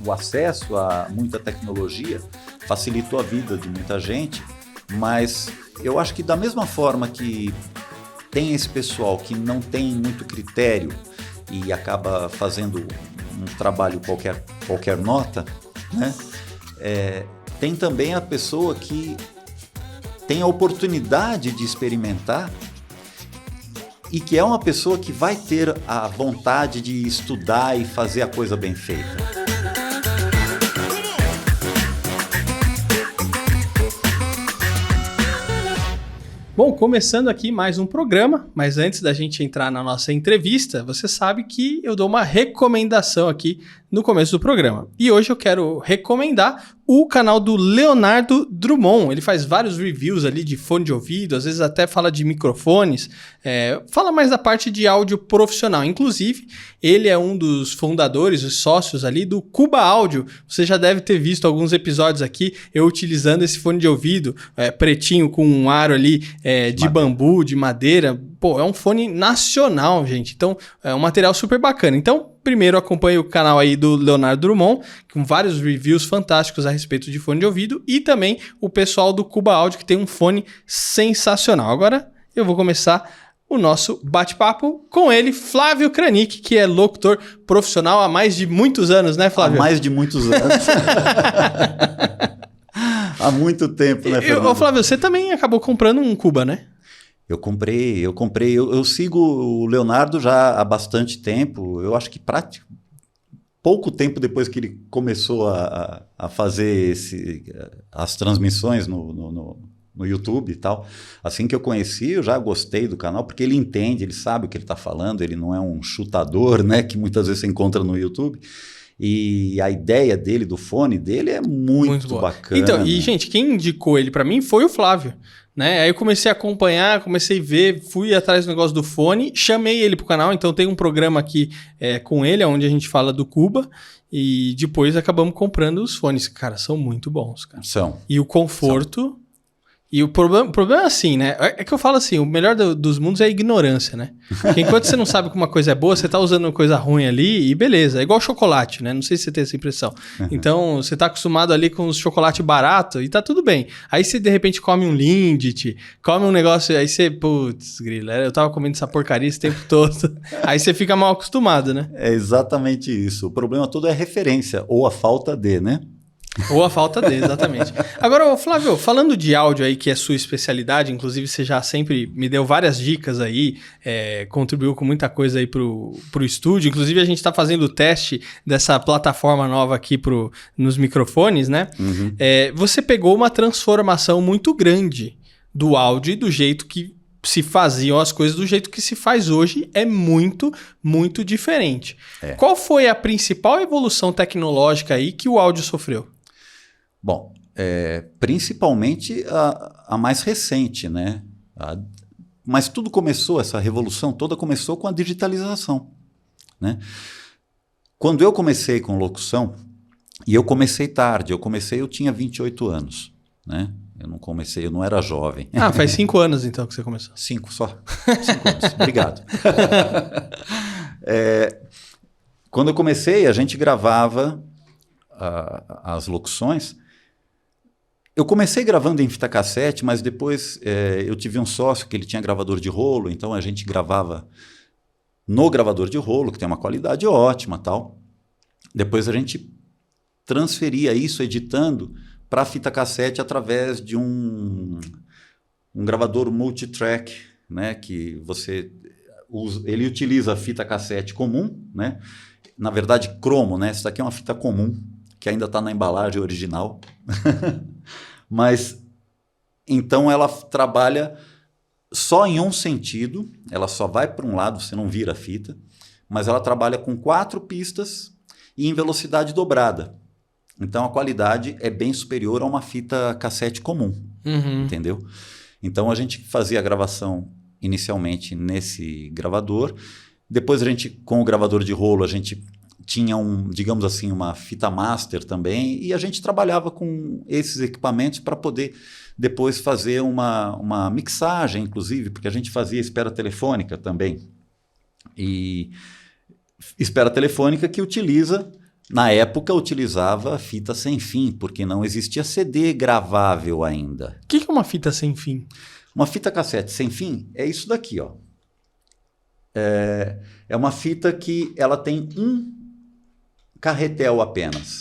o acesso a muita tecnologia facilitou a vida de muita gente, mas eu acho que da mesma forma que tem esse pessoal que não tem muito critério e acaba fazendo um trabalho qualquer nota, né? Tem também a pessoa que tem a oportunidade de experimentar e que é uma pessoa que vai ter a vontade de estudar e fazer a coisa bem feita. Bom, começando aqui mais um programa, mas antes da gente entrar na nossa entrevista, você sabe que eu dou uma recomendação aqui no começo do programa. E hoje eu quero recomendar o canal do Leonardo Drummond. Ele faz vários reviews ali de fone de ouvido, às vezes até fala de microfones, fala mais da parte de áudio profissional. Inclusive, ele é um dos fundadores, os sócios ali do Cuba Áudio. Você já deve ter visto alguns episódios aqui, eu utilizando esse fone de ouvido, pretinho com um aro ali de bambu, de madeira. Pô, é um fone nacional, gente. Então, é um material super bacana. Então, primeiro acompanhe o canal aí do Leonardo Drummond, com vários reviews fantásticos a respeito de fone de ouvido, e também o pessoal do Cuba Áudio, que tem um fone sensacional. Agora, eu vou começar o nosso bate-papo com ele, Flávio Kranick, que é locutor profissional há mais de muitos anos, né, Flávio? Há mais de muitos anos. Há muito tempo, né, Fernando? Flávio, você também acabou comprando um Cuba, né? Eu comprei. Eu sigo o Leonardo já há bastante tempo. Eu acho que pouco tempo depois que ele começou a fazer as transmissões no YouTube e tal. Assim que eu conheci, eu já gostei do canal, porque ele entende, ele sabe o que ele está falando, ele não é um chutador, né, que muitas vezes você encontra no YouTube. E a ideia dele, do fone dele, é muito bacana. Então, e gente, quem indicou ele para mim foi o Flávio. Né? Aí eu comecei a acompanhar, comecei a ver, fui atrás do negócio do fone, chamei ele pro canal, então tem um programa aqui com ele, onde a gente fala do Cuba, e depois acabamos comprando os fones. Cara, são muito bons, cara. São. E o conforto... E o problema é assim, né? É que eu falo assim, o melhor dos mundos é a ignorância, né? Porque enquanto você não sabe que uma coisa é boa, você tá usando uma coisa ruim ali e beleza. É igual chocolate, né? Não sei se você tem essa impressão. Então, você tá acostumado ali com os chocolate barato e tá tudo bem. Aí você, de repente, come um Lindt, come um negócio, aí você... Putz, grila, eu tava comendo essa porcaria esse tempo todo. Aí você fica mal acostumado, né? É exatamente isso. O problema todo é a referência, ou a falta de, né? Ou a falta dele, exatamente. Agora, Flávio, falando de áudio aí, que é sua especialidade, inclusive você já sempre me deu várias dicas aí, contribuiu com muita coisa aí pro estúdio. Inclusive, a gente tá fazendo o teste dessa plataforma nova aqui nos microfones, né? Uhum. Você pegou uma transformação muito grande do áudio e do jeito que se faziam as coisas, do jeito que se faz hoje é muito, muito diferente. Qual foi a principal evolução tecnológica aí que o áudio sofreu? Bom, principalmente a mais recente, né? Mas tudo começou, essa revolução toda começou com a digitalização, né? Quando eu comecei com locução, e eu comecei tarde, eu tinha 28 anos, né? Eu não era jovem. Ah, faz 5 anos então que você começou. 5 só. 5 anos, obrigado. Quando eu comecei, a gente gravava as locuções. Eu comecei gravando em fita cassete, mas depois eu tive um sócio que ele tinha gravador de rolo, então a gente gravava no gravador de rolo, que tem uma qualidade ótima, tal. Depois a gente transferia isso editando para fita cassete através de um gravador multitrack, né, que ele utiliza a fita cassete comum, né? Na verdade, cromo, né? Essa aqui é uma fita comum, que ainda está na embalagem original. Mas, então, ela trabalha só em um sentido, ela só vai para um lado, você não vira a fita, mas ela trabalha com 4 pistas e em velocidade dobrada. Então, a qualidade é bem superior a uma fita cassete comum, entendeu? Então, a gente fazia a gravação inicialmente nesse gravador. Depois, com o gravador de rolo, a gente tinha digamos assim, uma fita master também, e a gente trabalhava com esses equipamentos para poder depois fazer uma mixagem, inclusive, porque a gente fazia espera telefônica também. E espera telefônica que utiliza Na época, utilizava fita sem fim, porque não existia CD gravável ainda. O que é uma fita sem fim? Uma fita cassete sem fim é isso daqui, ó. É uma fita que ela tem um carretel apenas.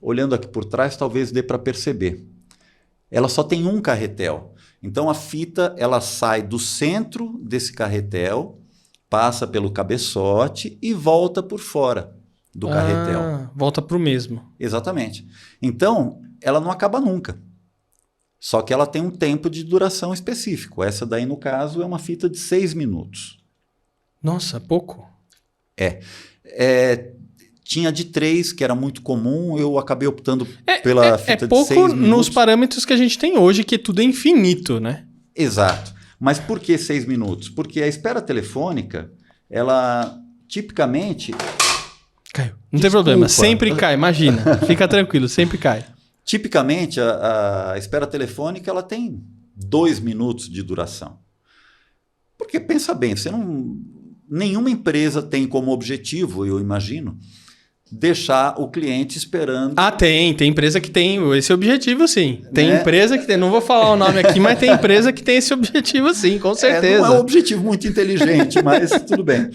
Olhando aqui por trás, talvez dê para perceber. Ela só tem um carretel. Então a fita ela sai do centro desse carretel, passa pelo cabeçote e volta por fora do carretel. Volta para o mesmo. Exatamente. Então ela não acaba nunca. Só que ela tem um tempo de duração específico. Essa daí, no caso, é uma fita de 6 minutos. Nossa, pouco. Tinha de 3, que era muito comum, eu acabei optando pela fita de 6 minutos. É pouco nos parâmetros que a gente tem hoje, que tudo é infinito, né? Exato. Mas por que 6 minutos? Porque a espera telefônica, ela tipicamente... Caiu. Não tem problema, sempre cai, imagina. Fica tranquilo, sempre cai. Tipicamente, a espera telefônica ela tem 2 minutos de duração. Porque, pensa bem, nenhuma empresa tem como objetivo, eu imagino, deixar o cliente esperando. Tem empresa que tem esse objetivo, sim. Tem Né? empresa que tem, não vou falar o nome aqui, mas tem empresa que tem esse objetivo, sim, com certeza. Não é um objetivo muito inteligente, mas tudo bem.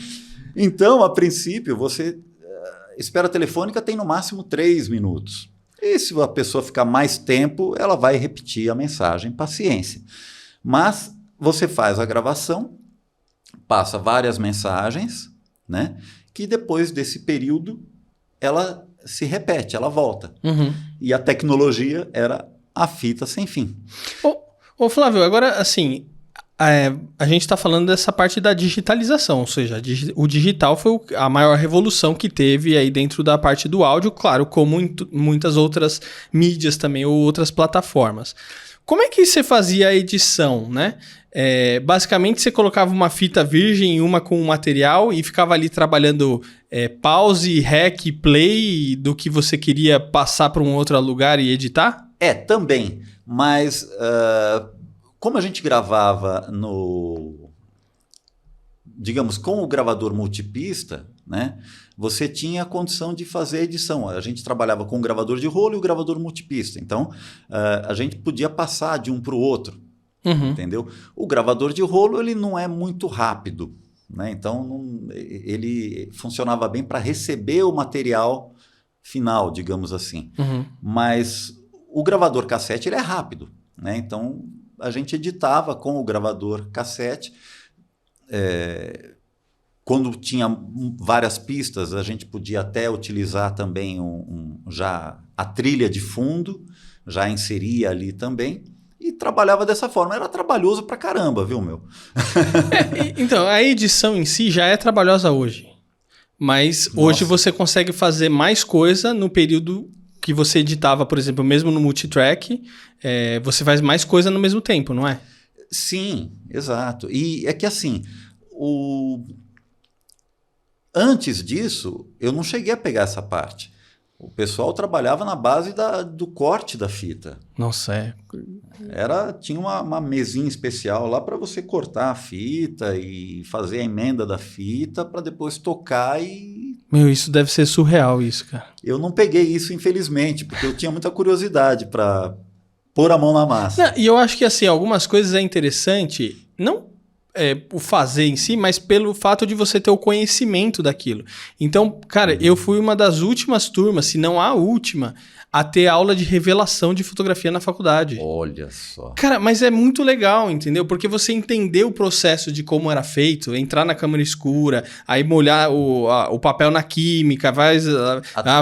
Então, a princípio, espera telefônica tem no máximo 3 minutos. E se a pessoa ficar mais tempo, ela vai repetir a mensagem, paciência. Mas você faz a gravação, passa várias mensagens, né? Que depois desse período ela se repete, ela volta. Uhum. E a tecnologia era a fita sem fim. Ô Flávio, agora assim, a gente está falando dessa parte da digitalização, ou seja, o digital foi a maior revolução que teve aí dentro da parte do áudio, claro, como em muitas outras mídias também ou outras plataformas. Como é que você fazia a edição, né? Basicamente você colocava uma fita virgem e uma com material e ficava ali trabalhando pause, rec, play do que você queria passar para um outro lugar e editar? Também, mas como a gente gravava digamos, com o gravador multipista, né? Você tinha a condição de fazer a edição. A gente trabalhava com o gravador de rolo e o gravador multipista. Então, a gente podia passar de um para o outro, entendeu? O gravador de rolo ele não é muito rápido, né? Então, ele funcionava bem para receber o material final, digamos assim. Mas o gravador cassete ele é rápido, né? Então, a gente editava com o gravador cassete. Quando tinha várias pistas, a gente podia até utilizar também já a trilha de fundo, já inseria ali também, e trabalhava dessa forma. Era trabalhoso pra caramba, viu, meu? Então, a edição em si já é trabalhosa hoje, mas hoje você consegue fazer mais coisa no período que você editava, por exemplo, mesmo no multitrack, você faz mais coisa no mesmo tempo, não é? Sim, exato. E é que assim, antes disso, eu não cheguei a pegar essa parte. O pessoal trabalhava na base do corte da fita. Nossa, Tinha uma mesinha especial lá para você cortar a fita e fazer a emenda da fita para depois tocar e... Meu, isso deve ser surreal, isso, cara. Eu não peguei isso, infelizmente, porque eu tinha muita curiosidade para pôr a mão na massa. Não, e eu acho que, assim, algumas coisas é interessante, não o fazer em si, mas pelo fato de você ter o conhecimento daquilo. Então, cara, eu fui uma das últimas turmas, se não a última, a ter aula de revelação de fotografia na faculdade. Olha só. Cara, mas é muito legal, entendeu? Porque você entender o processo de como era feito, entrar na câmera escura, aí molhar o papel na química,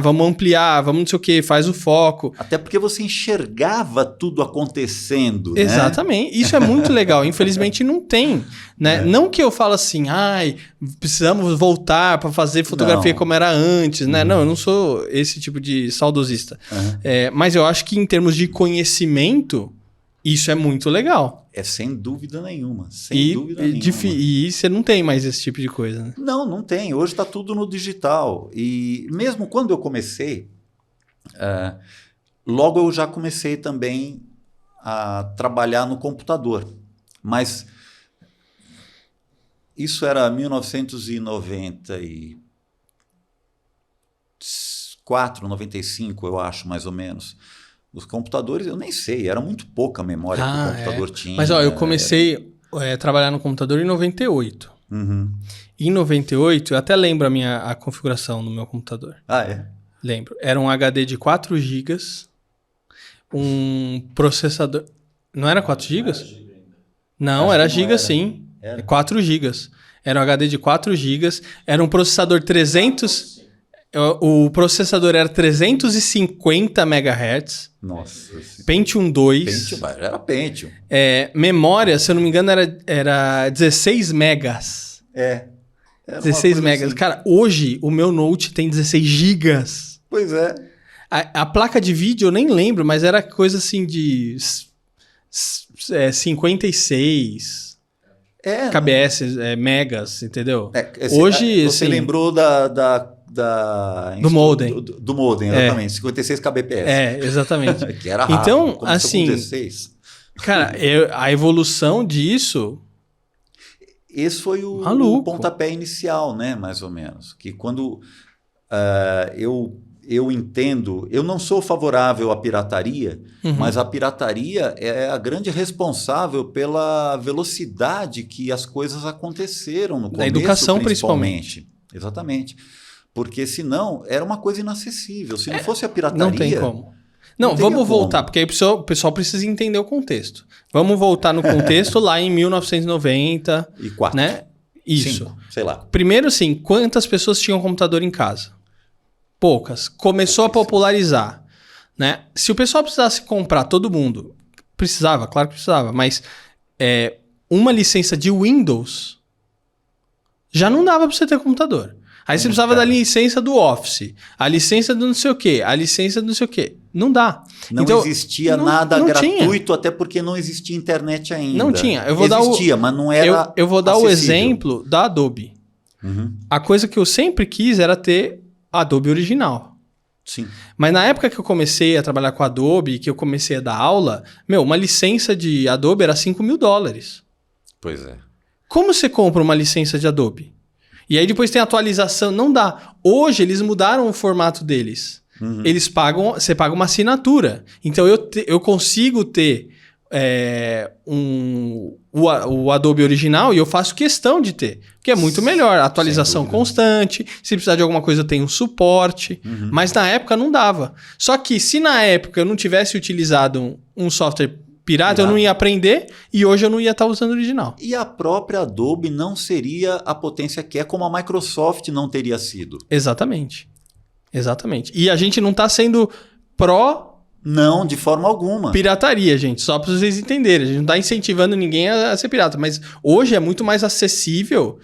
vamos ampliar, vamos não sei o que, faz o foco. Até porque você enxergava tudo acontecendo, né? Exatamente. Isso é muito legal. Infelizmente não tem, né? Não que eu falo assim, precisamos voltar para fazer fotografia como era antes, né? Não, eu não sou esse tipo de saudosista. Mas eu acho que em termos de conhecimento, isso é muito legal. Sem dúvida nenhuma. Sem dúvida nenhuma. E você não tem mais esse tipo de coisa, né? Não tem. Hoje está tudo no digital. E mesmo quando eu comecei, logo eu já comecei também a trabalhar no computador. Mas isso era 1994, 94, 95, eu acho, mais ou menos. Os computadores, eu nem sei, era muito pouca a memória que o computador tinha. Mas eu comecei a trabalhar no computador em 98. Uhum. Em 98, eu até lembro a configuração no meu computador. Ah, é? Lembro. Era um HD de 4 GB, um processador... Não era 4 GB? Não, era giga sim. Era? 4 GB. Era um HD de 4 GB, era um processador 300... O processador era 350 MHz. Nossa. Pentium 2. Era Pentium. Memória, se eu não me engano, era 16 megas. Era 16 megas. assim. Cara, hoje o meu Note tem 16 gigas. Pois é. A placa de vídeo eu nem lembro, mas era coisa assim de 56 kbs, megas, entendeu? Hoje, você assim, lembrou do modem. Do modem, exatamente. 56 kbps. Exatamente. Que era rápido. Então, Começou assim, com 16. Cara, a evolução disso... Esse foi o pontapé inicial, né? Mais ou menos. Que quando eu entendo... Eu não sou favorável à pirataria, mas a pirataria é a grande responsável pela velocidade que as coisas aconteceram no começo, da educação, principalmente. Exatamente. Porque senão era uma coisa inacessível. Se não fosse a pirataria... Não tem como. Não, vamos voltar, porque aí o pessoal precisa entender o contexto. Vamos voltar no contexto lá em 1994. Né? Isso. 5, sei lá. Primeiro, assim, quantas pessoas tinham computador em casa? Poucas. Começou a popularizar. Né? Se o pessoal precisasse comprar, todo mundo... Precisava, claro que precisava, mas uma licença de Windows já não dava para você ter computador. Aí você precisava da licença do Office, a licença do não sei o quê, a licença do não sei o quê. Não dá. Não então, existia nada gratuito, até porque não existia internet ainda. Não tinha. Mas não era eu vou dar o exemplo da Adobe. A coisa que eu sempre quis era ter Adobe original. Sim. Mas na época que eu comecei a trabalhar com Adobe, que eu comecei a dar aula, uma licença de Adobe era $5.000. Pois é. Como você compra uma licença de Adobe? E aí depois tem atualização. Não dá. Hoje eles mudaram o formato deles. Você paga uma assinatura. Então eu consigo ter o Adobe original e eu faço questão de ter. Porque é muito melhor. Atualização constante. Se precisar de alguma coisa tem um suporte. Mas na época não dava. Só que se na época eu não tivesse utilizado um software pirata, eu não ia aprender e hoje eu não ia estar usando o original. E a própria Adobe não seria a potência que é, como a Microsoft não teria sido. Exatamente. E a gente não está sendo pró... Não, de forma alguma. Pirataria, gente. Só para vocês entenderem. A gente não está incentivando ninguém a ser pirata. Mas hoje é muito mais acessível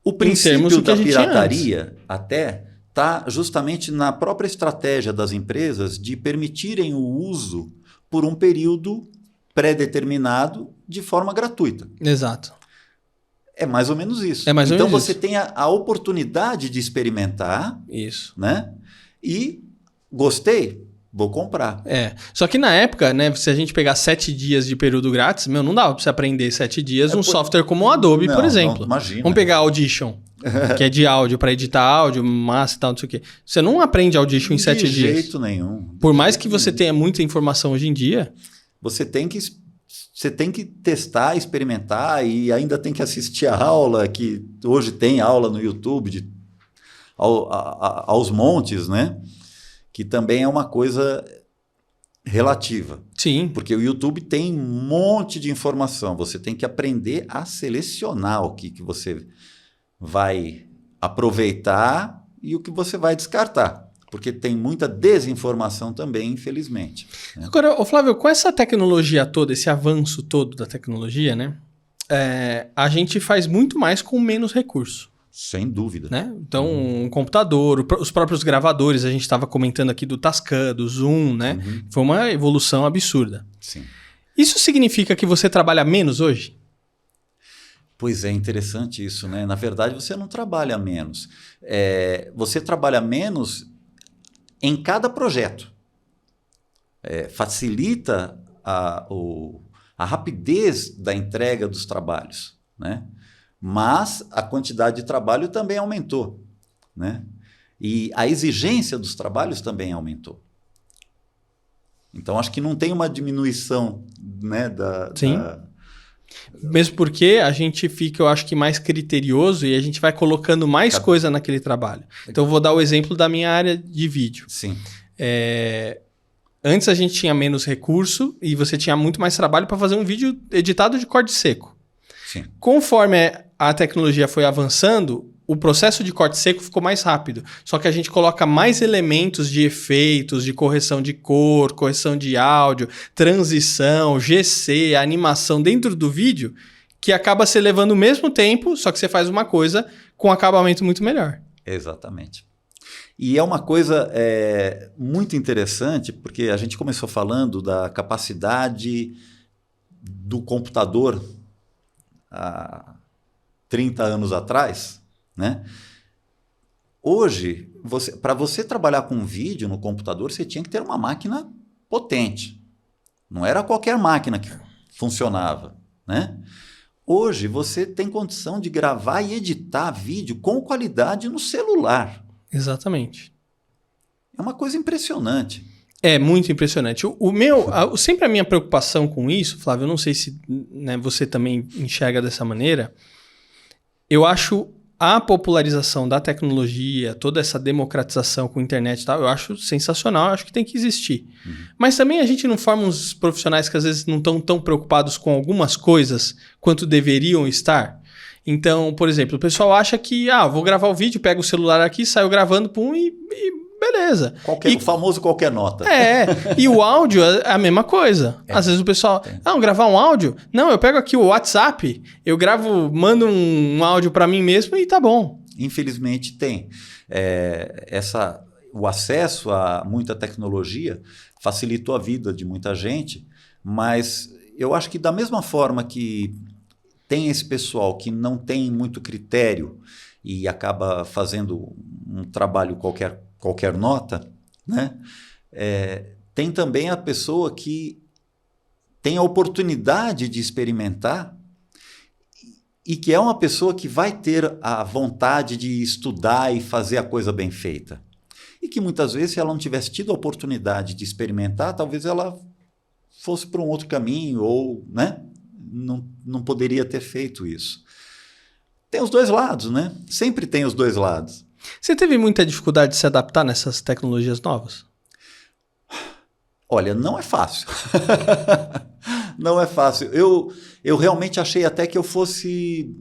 o princípio da pirataria até está justamente na própria estratégia das empresas de permitirem o uso por um período pré-determinado de forma gratuita. Exato. É mais ou menos isso. Então você tem a oportunidade de experimentar. Isso. Né? E gostei, vou comprar. Só que na época, né, se a gente pegar 7 dias de período grátis, não dava para você aprender 7 dias software como o Adobe, por exemplo. Não, imagina. Vamos pegar Audition, que é de áudio, para editar áudio, massa e tal, não sei o quê. Você não aprende Audition em 7 dias. De jeito nenhum. Por mais que você tenha muita informação hoje em dia... Você tem que testar, experimentar e ainda tem que assistir a aula, que hoje tem aula no YouTube aos montes, né? Que também é uma coisa relativa. Sim. Porque o YouTube tem um monte de informação. Você tem que aprender a selecionar o que você vai aproveitar e o que você vai descartar. Porque tem muita desinformação também, infelizmente. Né? Agora, Flávio, com essa tecnologia toda, esse avanço todo da tecnologia, né? A gente faz muito mais com menos recurso. Sem dúvida. Né? Então, um computador, os próprios gravadores, a gente estava comentando aqui do Tascam, do Zoom, né? Foi uma evolução absurda. Sim. Isso significa que você trabalha menos hoje? Pois é, interessante isso, né? Na verdade, você não trabalha menos. Você trabalha menos em cada projeto. Facilita a rapidez da entrega dos trabalhos, né? Mas a quantidade de trabalho também aumentou, né? E a exigência dos trabalhos também aumentou. Então, acho que não tem uma diminuição, né, Sim. Mesmo porque a gente fica, eu acho que mais criterioso e a gente vai colocando mais coisa naquele trabalho. Então, eu vou dar o exemplo da minha área de vídeo. Sim. Antes a gente tinha menos recurso e você tinha muito mais trabalho para fazer um vídeo editado de corte seco. Sim. Conforme a tecnologia foi avançando, o processo de corte seco ficou mais rápido. Só que a gente coloca mais elementos de efeitos, de correção de cor, correção de áudio, transição, GC, animação dentro do vídeo, que acaba se levando o mesmo tempo, só que você faz uma coisa com acabamento muito melhor. Exatamente. E é uma coisa muito interessante, porque a gente começou falando da capacidade do computador há 30 anos atrás, né? Hoje, para você trabalhar com vídeo no computador, você tinha que ter uma máquina potente. Não era qualquer máquina que funcionava, né? Hoje, você tem condição de gravar e editar vídeo com qualidade no celular. Exatamente. É uma coisa impressionante. É muito impressionante. Sempre a minha preocupação com isso, Flávio, eu não sei se, né, você também enxerga dessa maneira, eu acho a popularização da tecnologia, toda essa democratização com a internet e tal, eu acho sensacional, eu acho que tem que existir. Uhum. Mas também a gente não forma uns profissionais que às vezes não estão tão preocupados com algumas coisas quanto deveriam estar. Então, por exemplo, o pessoal acha que, vou gravar o vídeo, pego o celular aqui, saio gravando, pum, e beleza. O famoso qualquer nota. E o áudio é a mesma coisa. Às vezes o pessoal, gravar um áudio? Não, eu pego aqui o WhatsApp, eu gravo, mando um áudio para mim mesmo e tá bom. Infelizmente tem. O acesso a muita tecnologia facilitou a vida de muita gente, mas eu acho que da mesma forma que tem esse pessoal que não tem muito critério e acaba fazendo um trabalho qualquer nota, né? Tem também a pessoa que tem a oportunidade de experimentar e que é uma pessoa que vai ter a vontade de estudar e fazer a coisa bem feita. E que muitas vezes, se ela não tivesse tido a oportunidade de experimentar, talvez ela fosse para um outro caminho ou, né? Não poderia ter feito isso. Tem os dois lados, né? Sempre tem os dois lados. Você teve muita dificuldade de se adaptar nessas tecnologias novas? Olha, não é fácil. Não é fácil. Eu realmente achei até que eu fosse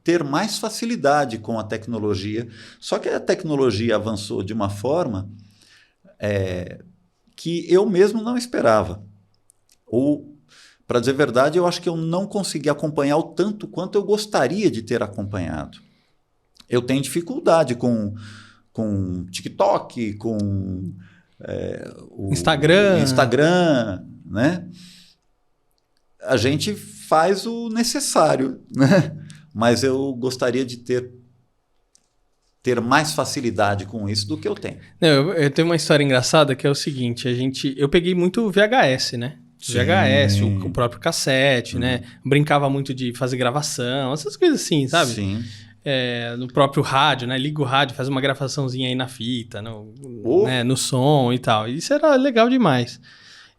ter mais facilidade com a tecnologia, só que a tecnologia avançou de uma forma que eu mesmo não esperava. Ou, para dizer a verdade, eu acho que eu não consegui acompanhar o tanto quanto eu gostaria de ter acompanhado. Eu tenho dificuldade com TikTok, com o Instagram, né? A gente faz o necessário, né? Mas eu gostaria de ter mais facilidade com isso do que eu tenho. Não, eu tenho uma história engraçada que é o seguinte, eu peguei muito VHS, né? VHS, o próprio cassete, né? Brincava muito de fazer gravação, essas coisas assim, sabe? Sim. No próprio rádio, né? Liga o rádio, faz uma gravaçãozinha aí na fita, né? No som e tal. Isso era legal demais.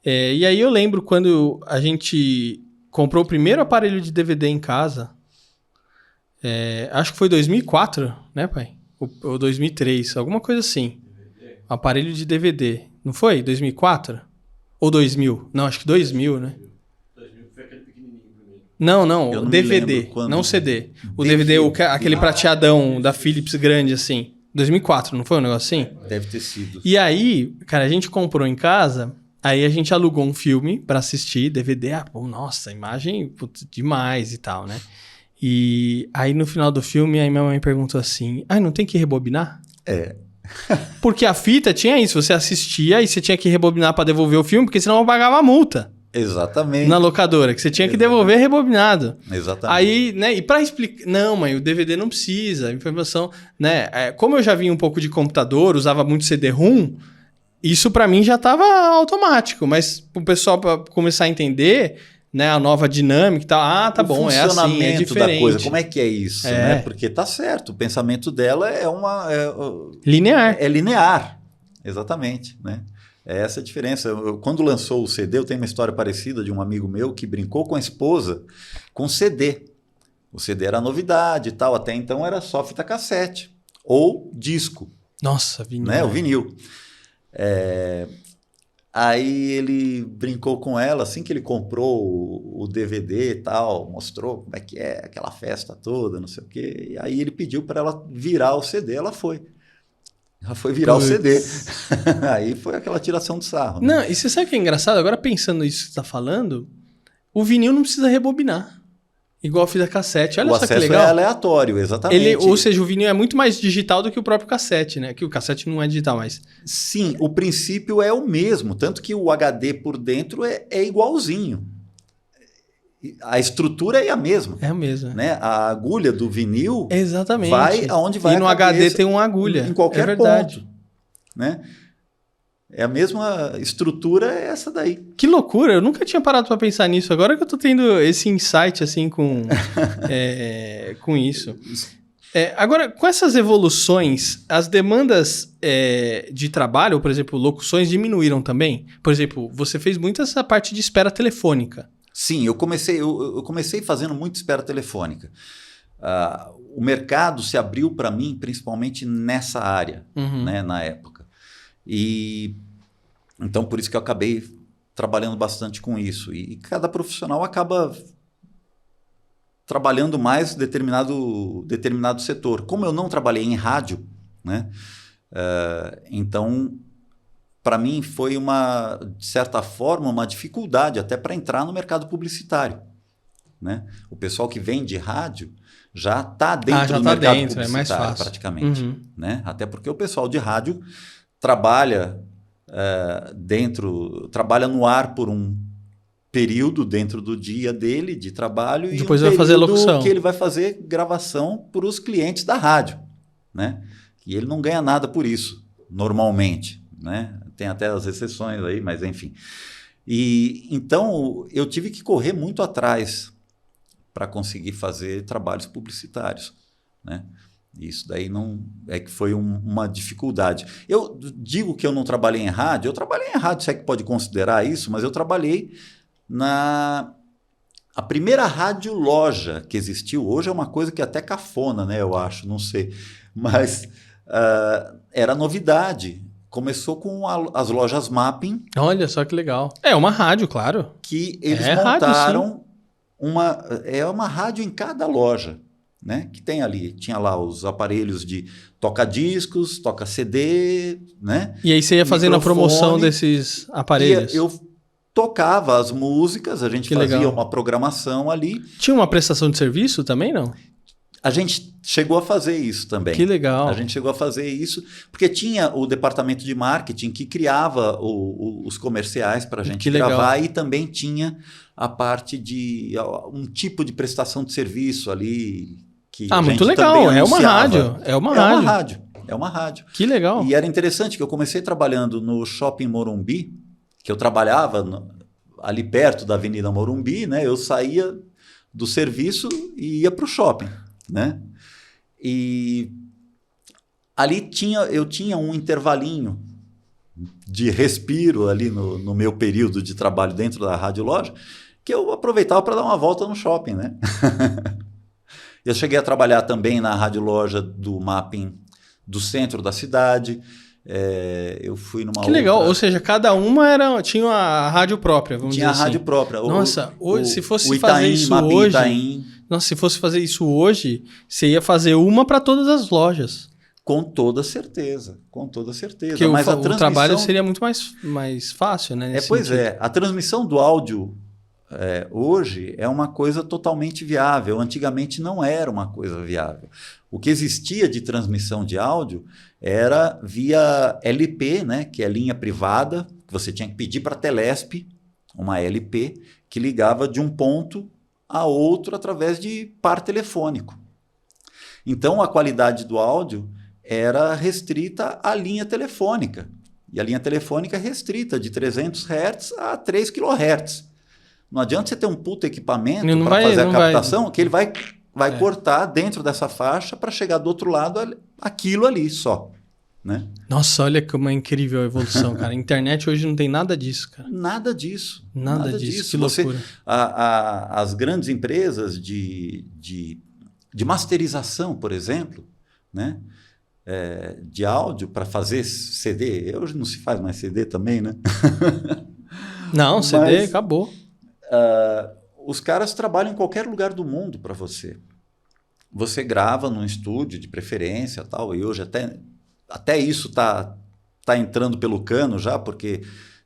E aí eu lembro quando a gente comprou o primeiro aparelho de DVD em casa, acho que foi 2004, né, pai? Ou 2003, alguma coisa assim. Um aparelho de DVD. Não foi? 2004? Ou 2000? Não, acho que 2000, né? 2000 foi aquele pequenininho primeiro. Não, DVD, não CD. O DVD, aquele prateadão da Philips grande, assim. 2004, não foi um negócio assim? Deve ter sido. E aí, cara, a gente comprou em casa, aí a gente alugou um filme pra assistir, DVD. Nossa, imagem demais e tal, né? E aí no final do filme, aí minha mãe perguntou assim, não tem que rebobinar? Porque a fita tinha isso, você assistia e você tinha que rebobinar pra devolver o filme, porque senão eu pagava a multa. Exatamente. Na locadora, que você tinha que devolver rebobinado. Exatamente. Aí, né, e pra explicar... Não, mãe, o DVD não precisa, a informação... né? Como eu já vinha um pouco de computador, usava muito CD-ROM, isso pra mim já tava automático, mas pro pessoal pra começar a entender... né, a nova dinâmica e tal. Ah, tá bom, é assim, é funcionamento diferente. da coisa, como é que é isso, É. né? Porque tá certo, o pensamento dela Linear. é linear, exatamente, né? É essa a diferença. Quando lançou o CD, eu tenho uma história parecida de um amigo meu que brincou com a esposa com CD. O CD era novidade e tal, até então era só fita cassete ou disco, Nossa, vinil. né? O vinil. Aí ele brincou com ela, assim que ele comprou o DVD e tal, mostrou como é que é aquela festa toda, não sei o quê. E aí ele pediu para ela virar o CD, ela foi. Ela foi virar o CD. Aí foi aquela tiração de sarro. Né? Não, e você sabe o que é engraçado? Agora pensando isso que você tá falando, o vinil não precisa rebobinar. Igual a fita cassete. Olha O só que acesso legal. é aleatório, exatamente. Ou seja, o vinil é muito mais digital do que o próprio cassete, né? Que o cassete não é digital, mas... Sim, o princípio é o mesmo, tanto que o HD por dentro é igualzinho. A estrutura é a mesma. É o mesmo. Né? A agulha do vinil Exatamente. vai aonde vai e no a HD cabeça, tem uma agulha. em qualquer é verdade. ponto. Né? É a mesma estrutura, é essa daí. Que loucura, eu nunca tinha parado para pensar nisso. Agora que eu tô tendo esse insight assim com isso. Agora, com essas evoluções, as demandas de trabalho, por exemplo, locuções, diminuíram também? Por exemplo, você fez muito essa parte de espera telefônica. Sim, eu comecei fazendo muito espera telefônica. O mercado se abriu para mim, principalmente nessa área, né, na época. E então, por isso que eu acabei trabalhando bastante com isso. E cada profissional acaba trabalhando mais determinado setor. Como eu não trabalhei em rádio, né, então, para mim foi de certa forma, uma dificuldade até para entrar no mercado publicitário. Né? O pessoal que vem de rádio já está dentro do mercado publicitário, é mais fácil. Praticamente. Né? Até porque o pessoal de rádio trabalha trabalha no ar por um período dentro do dia dele de trabalho depois e vai fazer locução. que ele vai fazer gravação para os clientes da rádio, né? E ele não ganha nada por isso, normalmente, né? Tem até as exceções aí, mas enfim. E então eu tive que correr muito atrás para conseguir fazer trabalhos publicitários, né? Isso daí não é que foi uma dificuldade. Eu digo que eu não trabalhei em rádio, eu trabalhei em rádio, se é que pode considerar isso, mas eu trabalhei a primeira rádio loja que existiu. Hoje é uma coisa que é até cafona, né? Eu acho, não sei. Mas era novidade. Começou com as lojas Mapping. Olha só que legal. É uma rádio, claro. Que eles montaram uma rádio em cada loja. Né? Que tem ali, tinha lá os aparelhos de toca-discos, toca-CD, né? E aí você ia fazendo a promoção desses aparelhos? Eu tocava as músicas, a gente fazia uma programação ali. Tinha uma prestação de serviço também, não? A gente chegou a fazer isso também. Que legal. A gente chegou a fazer isso, porque tinha o departamento de marketing que criava os comerciais para a gente gravar e também tinha a parte de um tipo de prestação de serviço ali. Muito legal, é uma rádio. É uma rádio. Que legal. E era interessante que eu comecei trabalhando no Shopping Morumbi, que eu trabalhava ali perto da Avenida Morumbi, né? Eu saía do serviço e ia para o shopping, né? E ali eu tinha um intervalinho de respiro ali no meu período de trabalho dentro da rádio loja, que eu aproveitava para dar uma volta no shopping, né? Eu cheguei a trabalhar também na rádio loja do Mapping do centro da cidade. Eu fui numa Que legal, ou seja, cada uma tinha a rádio própria, vamos dizer assim. Tinha a rádio própria. Nossa, se fosse Itaim, fazer isso Mapping, hoje... Itaim. Nossa, se fosse fazer isso hoje, você ia fazer uma para todas as lojas. Com toda certeza, com toda certeza. Porque mas o trabalho seria muito mais fácil, né? Pois é, a transmissão do áudio hoje é uma coisa totalmente viável. Antigamente não era uma coisa viável. O que existia de transmissão de áudio era via LP, né, que é linha privada, que você tinha que pedir para a Telesp, uma LP, que ligava de um ponto a outro através de par telefônico. Então a qualidade do áudio era restrita à linha telefônica. E a linha telefônica é restrita de 300 Hz a 3 kHz. Não adianta você ter um puta equipamento Não para vai- fazer não a vai- captação, que ele vai cortar dentro dessa faixa para chegar do outro lado aquilo ali só. Né? Nossa, olha como é incrível a evolução, cara. A internet hoje não tem nada disso, cara. Nada disso. Nada disso, que Você, loucura. as grandes empresas de masterização, por exemplo, né? De áudio para fazer CD. Hoje não se faz mais CD também, né? Não, CD Mas- acabou. Os caras trabalham em qualquer lugar do mundo para você. Você grava num estúdio de preferência, tal, e hoje até isso tá entrando pelo cano já, porque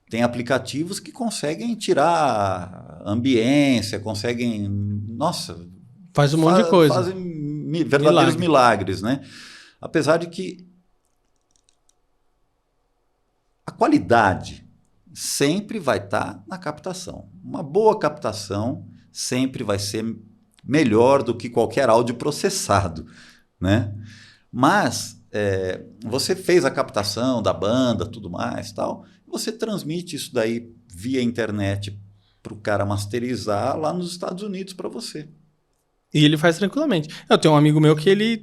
tem aplicativos que conseguem tirar ambiência, conseguem, nossa, Faz um monte de coisa. fazem verdadeiros milagres, né? Apesar de que a qualidade sempre vai estar na captação. Uma boa captação sempre vai ser melhor do que qualquer áudio processado, né? Mas você fez a captação da banda, tudo mais, tal, você transmite isso daí via internet para o cara masterizar lá nos Estados Unidos para você. E ele faz tranquilamente. Eu tenho um amigo meu que ele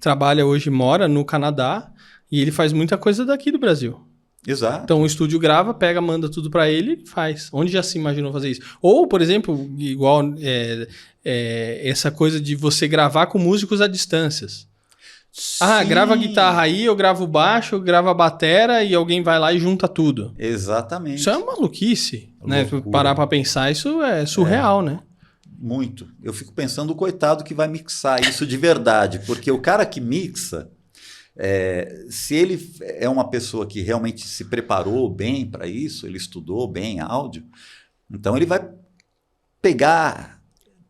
trabalha hoje, mora no Canadá, e ele faz muita coisa daqui do Brasil. Exato. Então o estúdio grava, pega, manda tudo pra ele e faz. Onde já se imaginou fazer isso? Ou, por exemplo, igual essa coisa de você gravar com músicos à distâncias. Ah, Sim. grava a guitarra aí, eu gravo o baixo, eu gravo a batera e alguém vai lá e junta tudo. Exatamente. Isso é uma maluquice, né? Loucura. Parar pra pensar, isso é surreal, né? Muito. Eu fico pensando o coitado que vai mixar isso de verdade, porque o cara que mixa, se ele é uma pessoa que realmente se preparou bem para isso, ele estudou bem áudio, então ele vai pegar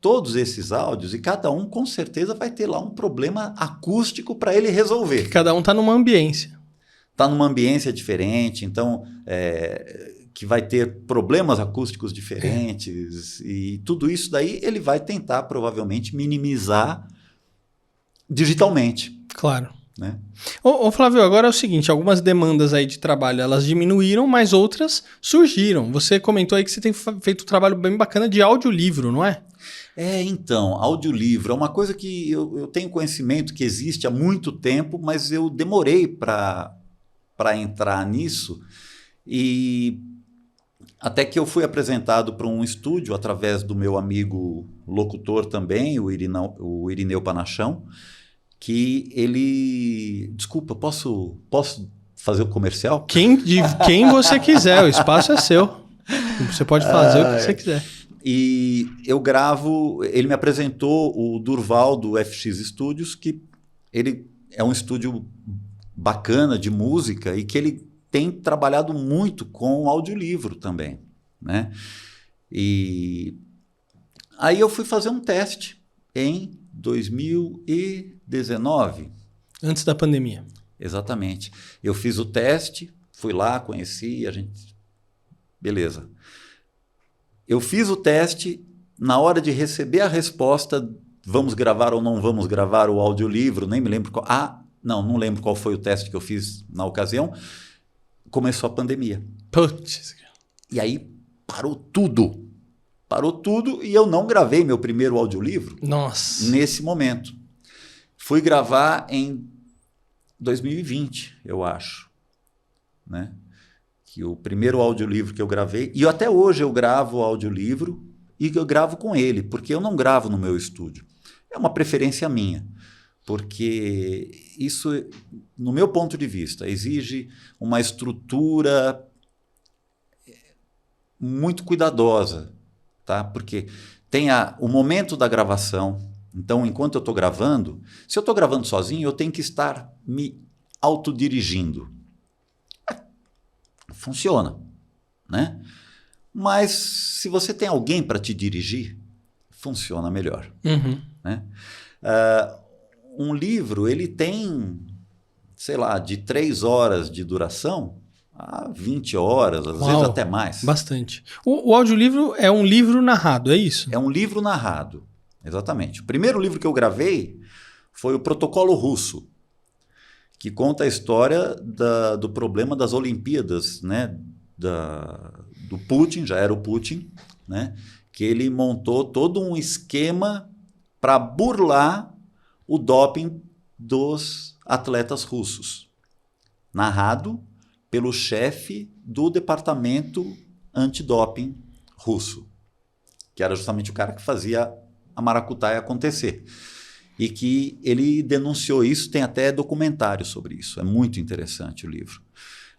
todos esses áudios e cada um com certeza vai ter lá um problema acústico para ele resolver. Cada um tá numa ambiência. Está numa ambiência diferente, então que vai ter problemas acústicos diferentes e tudo isso daí ele vai tentar provavelmente minimizar digitalmente. Claro. Né? Ô Flávio, agora é o seguinte, algumas demandas aí de trabalho, elas diminuíram, mas outras surgiram. Você comentou aí que você tem feito um trabalho bem bacana de audiolivro, não é? Então, audiolivro é uma coisa que eu tenho conhecimento que existe há muito tempo, mas eu demorei para entrar nisso e até que eu fui apresentado para um estúdio através do meu amigo locutor também, o Irineu Panachão, que ele... Desculpa, posso fazer o comercial? Quem você quiser, o espaço é seu. Você pode fazer o que você quiser. E eu gravo... Ele me apresentou o Durval do FX Studios, que ele é um estúdio bacana de música e que ele tem trabalhado muito com audiolivro também, né? E aí eu fui fazer um teste em 2019. Antes da pandemia. Exatamente. Eu fiz o teste, fui lá, conheci, a gente... Beleza. Eu fiz o teste, na hora de receber a resposta, vamos gravar ou não vamos gravar o audiolivro, nem me lembro qual... não lembro qual foi o teste que eu fiz na ocasião. Começou a pandemia. Putz. E aí parou tudo. Parou tudo e eu não gravei meu primeiro audiolivro. Nossa. Nesse momento. Fui gravar em 2020, eu acho. Né? Que o primeiro audiolivro que eu gravei... E até hoje eu gravo o audiolivro e eu gravo com ele, porque eu não gravo no meu estúdio. É uma preferência minha. Porque isso, no meu ponto de vista, exige uma estrutura muito cuidadosa, tá? Porque tem o momento da gravação. Então, enquanto eu estou gravando, se eu estou gravando sozinho, eu tenho que estar me autodirigindo. Funciona, né? Mas se você tem alguém para te dirigir, funciona melhor. Uhum. Né? Um livro, ele tem, sei lá, de 3 horas de duração a 20 horas, às vezes até mais. Bastante. O audiolivro é um livro narrado, é isso? É um livro narrado, exatamente. O primeiro livro que eu gravei foi o Protocolo Russo, que conta a história do problema das Olimpíadas, né? Do Putin, já era o Putin, né? Que ele montou todo um esquema para burlar o doping dos atletas russos, narrado pelo chefe do departamento antidoping russo, que era justamente o cara que fazia a maracutaia acontecer. E que ele denunciou isso, tem até documentário sobre isso. É muito interessante o livro.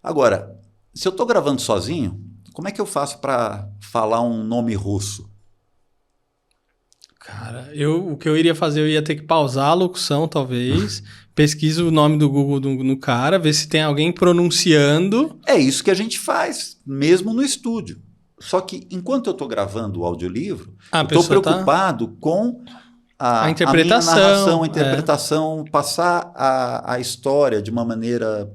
Agora, se eu estou gravando sozinho, como é que eu faço para falar um nome russo? Cara, o que eu iria fazer, eu ia ter que pausar a locução, talvez, pesquisa o nome do Google no cara, ver se tem alguém pronunciando. É isso que a gente faz, mesmo no estúdio. Só que, enquanto eu estou gravando o audiolivro, eu estou preocupado com a interpretação, minha narração, a interpretação, passar a história de uma maneira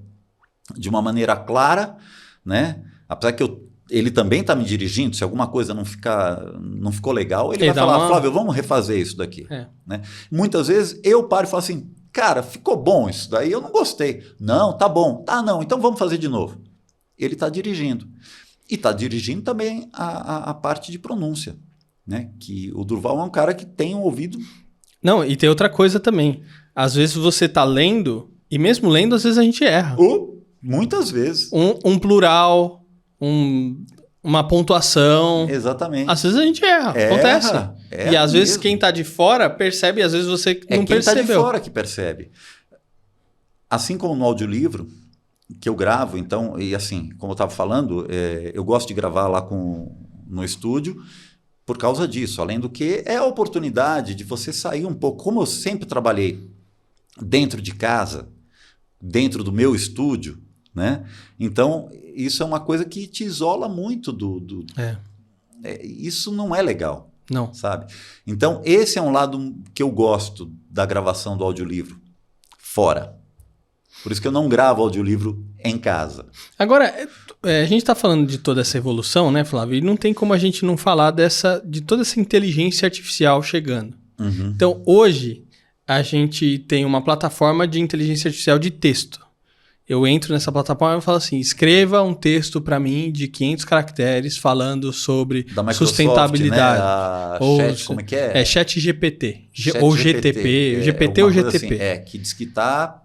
clara, né? Apesar que ele também está me dirigindo, se alguma coisa não ficou legal, ele vai falar, Flávio, vamos refazer isso daqui. Né? Muitas vezes eu paro e falo assim, cara, ficou bom isso daí, eu não gostei. Não, tá bom. Tá, não, então vamos fazer de novo. Ele está dirigindo. E está dirigindo também a parte de pronúncia. Né? Que o Durval é um cara que tem um ouvido... Não, e tem outra coisa também. Às vezes você está lendo, e mesmo lendo, às vezes a gente erra. Muitas vezes. Um plural... uma pontuação. Exatamente. Às vezes a gente erra, acontece. E às vezes quem tá de fora percebe, às vezes você não percebeu. Quem tá de fora que percebe. Assim como no audiolivro, que eu gravo, então, e assim, como eu estava falando, eu gosto de gravar lá no estúdio por causa disso. Além do que, é a oportunidade de você sair um pouco. Como eu sempre trabalhei dentro de casa, dentro do meu estúdio, né? Então, isso é uma coisa que te isola muito isso não é legal. Não. Sabe? Então, esse é um lado que eu gosto da gravação do audiolivro. Fora. Por isso que eu não gravo audiolivro em casa. Agora, a gente está falando de toda essa evolução, né, Flávio? E não tem como a gente não falar de toda essa inteligência artificial chegando. Uhum. Então, hoje, a gente tem uma plataforma de inteligência artificial de texto. Eu entro nessa plataforma e falo assim, escreva um texto para mim de 500 caracteres falando sobre sustentabilidade. Né? Chat, como é que é? É Chat GPT. Ou GTP. GPT ou GTP. Assim, que diz que tá...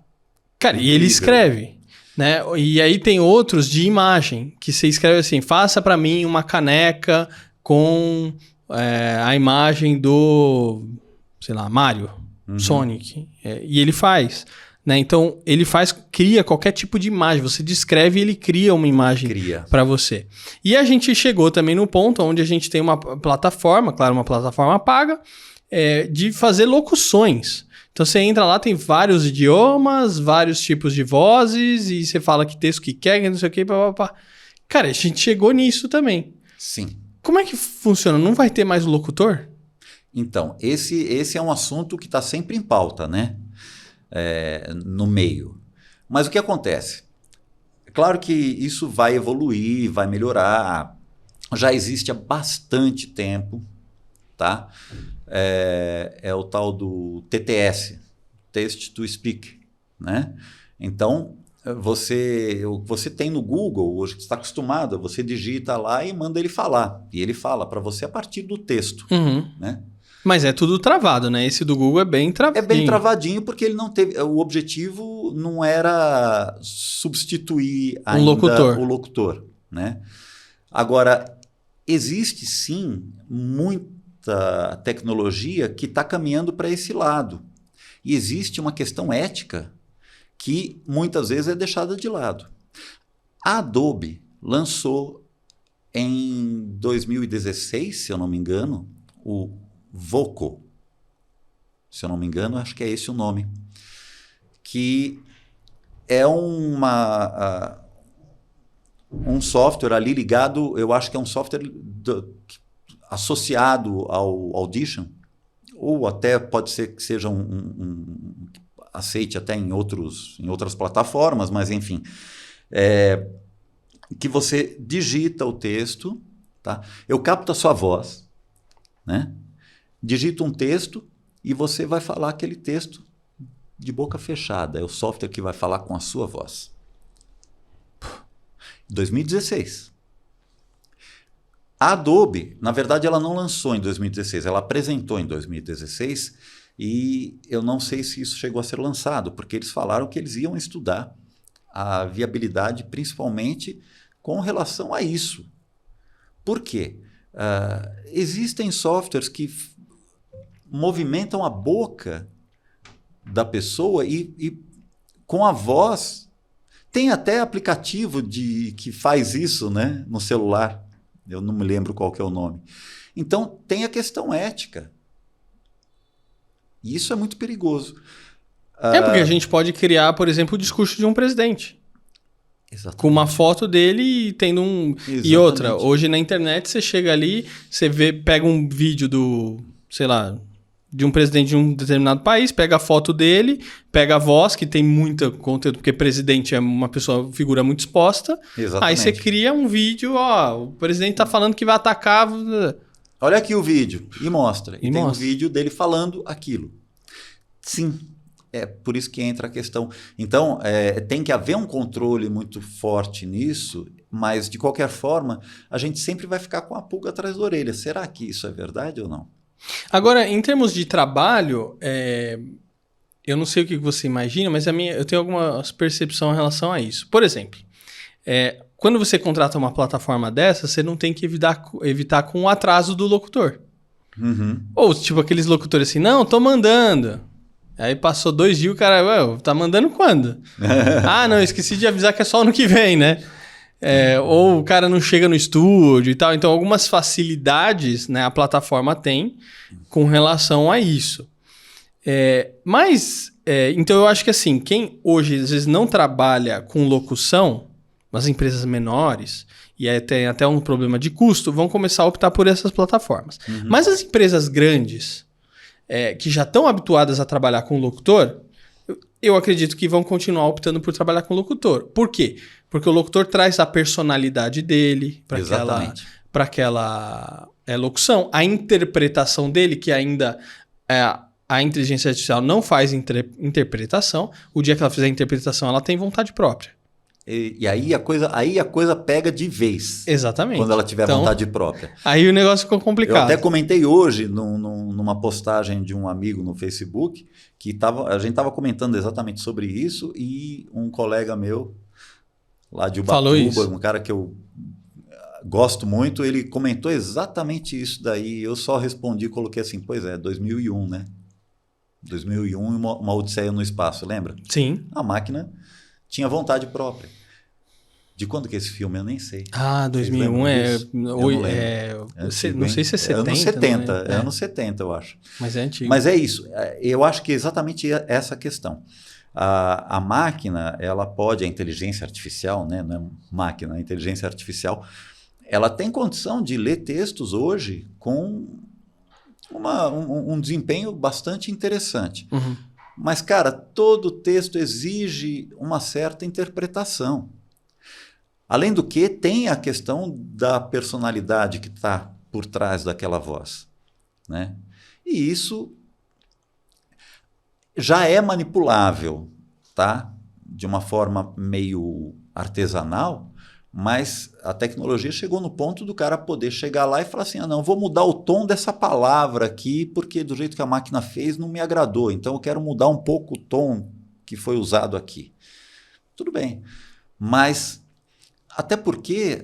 Cara, incrível. E ele escreve. Né? E aí tem outros de imagem, que você escreve assim, faça para mim uma caneca com a imagem do, sei lá, Mario, Sonic. E ele faz... Né? Então, ele cria qualquer tipo de imagem. Você descreve e ele cria uma imagem para você. E a gente chegou também no ponto onde a gente tem uma plataforma, claro, uma plataforma paga, de fazer locuções. Então, você entra lá, tem vários idiomas, vários tipos de vozes, e você fala que texto que quer, não sei o que, papapá. Cara, a gente chegou nisso também. Sim. Como é que funciona? Não vai ter mais o locutor? Então, esse é um assunto que está sempre em pauta, né? No meio. Mas o que acontece? É claro que isso vai evoluir, vai melhorar. Já existe há bastante tempo, tá? É o tal do TTS, Text to Speak, né? Então, você tem no Google, hoje que está acostumado, você digita lá e manda ele falar. E ele fala para você a partir do texto, né? Mas é tudo travado, né? Esse do Google é bem travadinho. É bem travadinho porque ele não teve... O objetivo não era substituir ainda o locutor, né? Agora, existe sim muita tecnologia que está caminhando para esse lado. E existe uma questão ética que muitas vezes é deixada de lado. A Adobe lançou em 2016, se eu não me engano, o Voco, se eu não me engano, acho que é esse o nome, que é um software ali ligado, eu acho que é um software associado ao Audition, ou até pode ser que seja aceite até em outras plataformas, mas enfim, que você digita o texto, tá? Eu capto a sua voz, né? Digita um texto e você vai falar aquele texto de boca fechada. É o software que vai falar com a sua voz. 2016. A Adobe, na verdade, ela não lançou em 2016, ela apresentou em 2016 e eu não sei se isso chegou a ser lançado, porque eles falaram que eles iam estudar a viabilidade, principalmente com relação a isso. Por quê? Existem softwares que movimentam a boca da pessoa e com a voz. Tem até aplicativo que faz isso, né, no celular. Eu não me lembro qual que é o nome. Então, tem a questão ética. E isso é muito perigoso. Porque a gente pode criar, por exemplo, o discurso de um presidente. Exatamente. Com uma foto dele e tendo um... Exatamente. E outra, hoje na internet você chega ali, você pega um vídeo de um presidente de um determinado país, pega a foto dele, pega a voz, que tem muito conteúdo, porque presidente é uma figura muito exposta. Exatamente. Aí você cria um vídeo, o presidente tá falando que vai atacar... Olha aqui o vídeo, e mostra. E tem um mostra. vídeo dele falando aquilo. Sim, é por isso que entra a questão. Então, tem que haver um controle muito forte nisso, mas, de qualquer forma, a gente sempre vai ficar com a pulga atrás da orelha. Será que isso é verdade ou não? Agora, em termos de trabalho, eu não sei o que você imagina, mas eu tenho alguma percepção em relação a isso. Por exemplo, quando você contrata uma plataforma dessa, você não tem que evitar com o atraso do locutor. Uhum. Ou, tipo, aqueles locutores assim, não, tô mandando. Aí passou 2 dias, o cara, tá mandando quando? Não, esqueci de avisar que é só ano que vem, né? Ou o cara não chega no estúdio e tal. Então, algumas facilidades, né, a plataforma tem com relação a isso. Então, eu acho que assim, quem hoje às vezes não trabalha com locução, nas empresas menores, e aí tem até um problema de custo, vão começar a optar por essas plataformas. Uhum. Mas as empresas grandes, que já estão habituadas a trabalhar com locutor, eu acredito que vão continuar optando por trabalhar com locutor. Por quê? Porque o locutor traz a personalidade dele para aquela locução. A interpretação dele, que ainda a inteligência artificial não faz interpretação. O dia que ela fizer a interpretação, ela tem vontade própria. E aí a coisa pega de vez. Exatamente. Quando ela tiver vontade própria. Aí o negócio ficou complicado. Eu até comentei hoje numa postagem de um amigo no Facebook que a gente estava comentando exatamente sobre isso e um colega meu lá de Ubatuba, um cara que eu gosto muito, ele comentou exatamente isso daí. Eu só respondi e coloquei assim, 2001, né? 2001 e uma Odisseia no Espaço, lembra? Sim. A máquina tinha vontade própria. De quando que é esse filme? Eu nem sei. 2001 não sei se é 70. Anos 70, né? anos 70, eu acho. Mas é antigo. Mas é isso. Eu acho que é exatamente essa questão. A máquina, ela pode, a inteligência artificial, né? Não é máquina, a inteligência artificial, ela tem condição de ler textos hoje com um desempenho bastante interessante. Uhum. Mas, cara, todo texto exige uma certa interpretação. Além do que, tem a questão da personalidade que está por trás daquela voz, né? E isso já é manipulável, tá? De uma forma meio artesanal, mas a tecnologia chegou no ponto do cara poder chegar lá e falar assim, não, vou mudar o tom dessa palavra aqui, porque do jeito que a máquina fez não me agradou, então eu quero mudar um pouco o tom que foi usado aqui. Tudo bem, mas até porque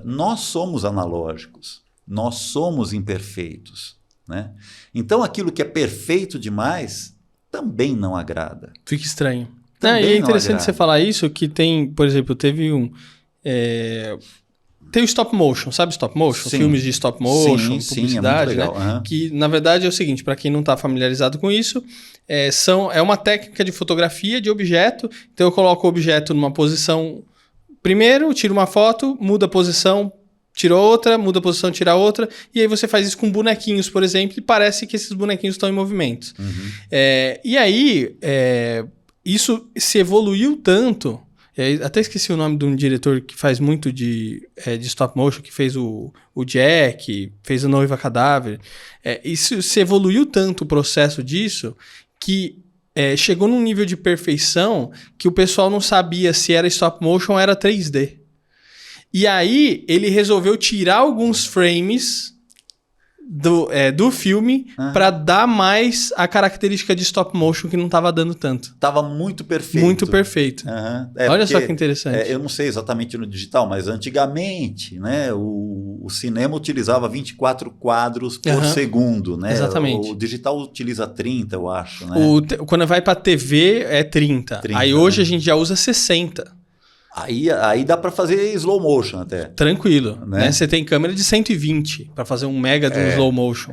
nós somos analógicos, nós somos imperfeitos, né? Então aquilo que é perfeito demais também não agrada. Fica estranho. E é interessante você falar isso, que tem, por exemplo, teve tem o stop motion, sabe stop motion? Sim. Filmes de stop motion, publicidade, é muito legal. né? Uhum. Que, na verdade, é o seguinte, para quem não está familiarizado com isso, é uma técnica de fotografia de objeto. Então, eu coloco o objeto numa posição... Primeiro, tiro uma foto, muda a posição, tira outra, muda a posição, tira outra. E aí você faz isso com bonequinhos, por exemplo, e parece que esses bonequinhos estão em movimento. Uhum. E aí, isso se evoluiu tanto... até esqueci o nome de um diretor que faz muito de stop motion, que fez o Jack, fez a Noiva Cadáver. Isso se evoluiu tanto o processo disso que chegou num nível de perfeição que o pessoal não sabia se era stop motion ou era 3D. E aí ele resolveu tirar alguns frames do filme pra dar mais a característica de stop motion que não tava dando tanto. Tava muito perfeito. Muito perfeito. Olha só que interessante. Eu não sei exatamente no digital, mas antigamente, né, o cinema utilizava 24 quadros por segundo, né? Exatamente. O digital utiliza 30, eu acho, né? Quando vai pra TV é 30. Aí hoje a gente já usa 60. Aí dá para fazer slow motion até. Tranquilo, né? Você tem câmera de 120 para fazer um mega de um slow motion.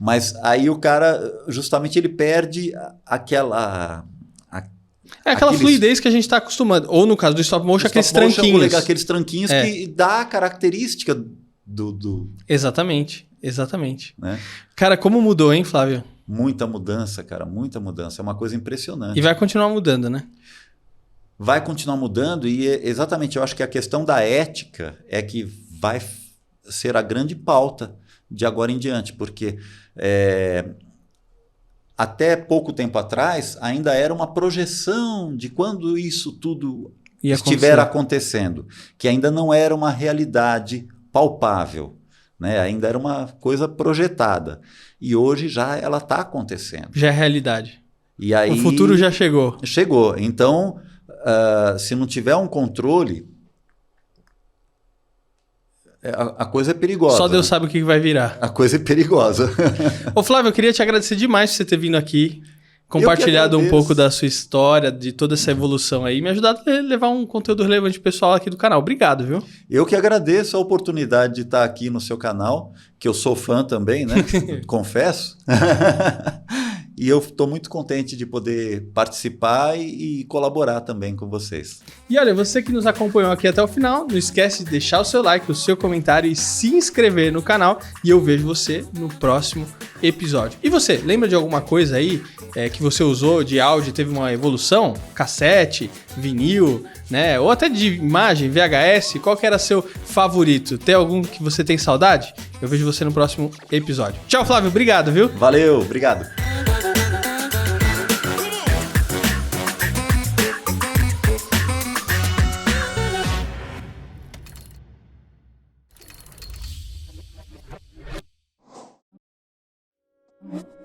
Mas aí o cara, justamente, ele perde aquela fluidez que a gente está acostumado. Ou no caso do stop motion, aqueles tranquinhos. Aqueles tranquinhos que dá a característica do... Exatamente. Né? Cara, como mudou, hein, Flávio? Muita mudança, cara, muita mudança. É uma coisa impressionante. E vai continuar mudando, né? Vai continuar mudando e exatamente eu acho que a questão da ética é que vai ser a grande pauta de agora em diante, porque até pouco tempo atrás ainda era uma projeção de quando isso tudo estiver acontecendo, que ainda não era uma realidade palpável, né? Ainda era uma coisa projetada e hoje já ela está acontecendo. Já é realidade. E aí, o futuro já chegou. Chegou, então... se não tiver um controle, a coisa é perigosa. Só Deus sabe o que vai virar. A coisa é perigosa. Ô Flávio, eu queria te agradecer demais por você ter vindo aqui, compartilhado um pouco da sua história, de toda essa evolução aí, me ajudado a levar um conteúdo relevante pessoal aqui do canal. Obrigado, viu? Eu que agradeço a oportunidade de estar aqui no seu canal, que eu sou fã também, né? Confesso. E eu estou muito contente de poder participar e colaborar também com vocês. E olha, você que nos acompanhou aqui até o final, não esquece de deixar o seu like, o seu comentário e se inscrever no canal. E eu vejo você no próximo episódio. E você, lembra de alguma coisa aí que você usou de áudio, teve uma evolução? Cassete, vinil, né? Ou até de imagem, VHS? Qual que era seu favorito? Tem algum que você tem saudade? Eu vejo você no próximo episódio. Tchau, Flávio. Obrigado, viu? Valeu, obrigado. Mm-hmm.